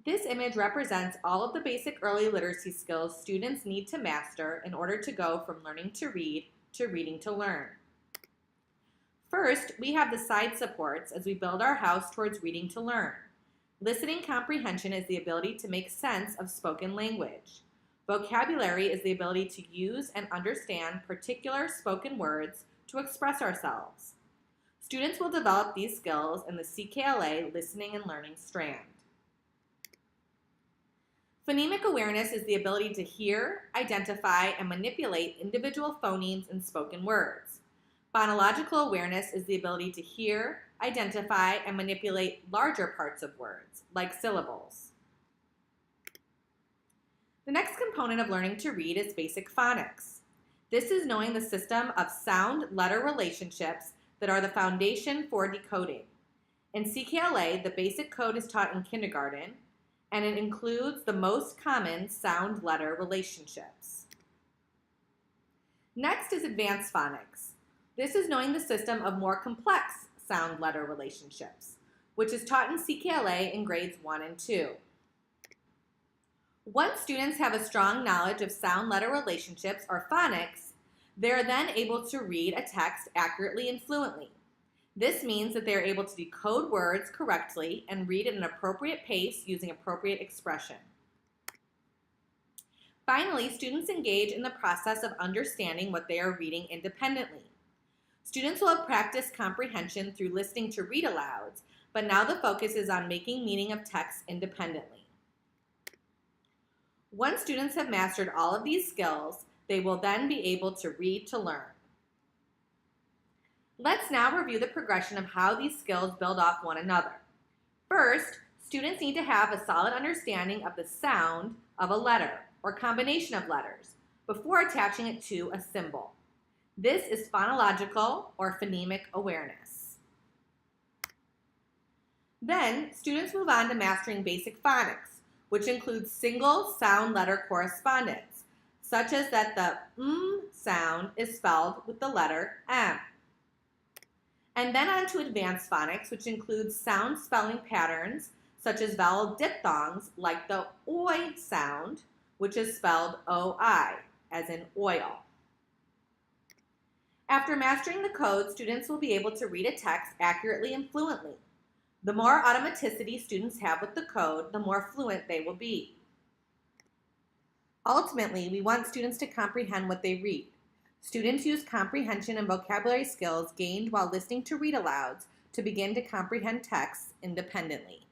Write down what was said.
This image represents all of the basic early literacy skills students need to master in order to go from learning to read to reading to learn. First, we have the side supports as we build our house towards reading to learn. Listening comprehension is the ability to make sense of spoken language. Vocabulary is the ability to use and understand particular spoken words to express ourselves. Students will develop these skills in the CKLA Listening and Learning strand. Phonemic awareness is the ability to hear, identify, and manipulate individual phonemes in spoken words. Phonological awareness is the ability to hear, identify, and manipulate larger parts of words, like syllables. The next component of learning to read is basic phonics. This is knowing the system of sound-letter relationships that are the foundation for decoding. In CKLA, the basic code is taught in kindergarten, and it includes the most common sound-letter relationships. Next is advanced phonics. This is knowing the system of more complex sound-letter relationships, which is taught in CKLA in grades 1 and 2. Once students have a strong knowledge of sound-letter relationships or phonics, they are then able to read a text accurately and fluently. This means that they are able to decode words correctly and read at an appropriate pace using appropriate expression. Finally, students engage in the process of understanding what they are reading independently. Students will have practiced comprehension through listening to read alouds, but now the focus is on making meaning of text independently. Once students have mastered all of these skills, they will then be able to read to learn. Let's now review the progression of how these skills build off one another. First, students need to have a solid understanding of the sound of a letter or combination of letters before attaching it to a symbol. This is phonological or phonemic awareness. Then, students move on to mastering basic phonics, which includes single sound letter correspondence, such as that the sound is spelled with the letter M. And then on to advanced phonics, which includes sound spelling patterns, such as vowel diphthongs, like the OI sound, which is spelled O-I, as in oil. After mastering the code, students will be able to read a text accurately and fluently. The more automaticity students have with the code, the more fluent they will be. Ultimately, we want students to comprehend what they read. Students use comprehension and vocabulary skills gained while listening to read alouds to begin to comprehend texts independently.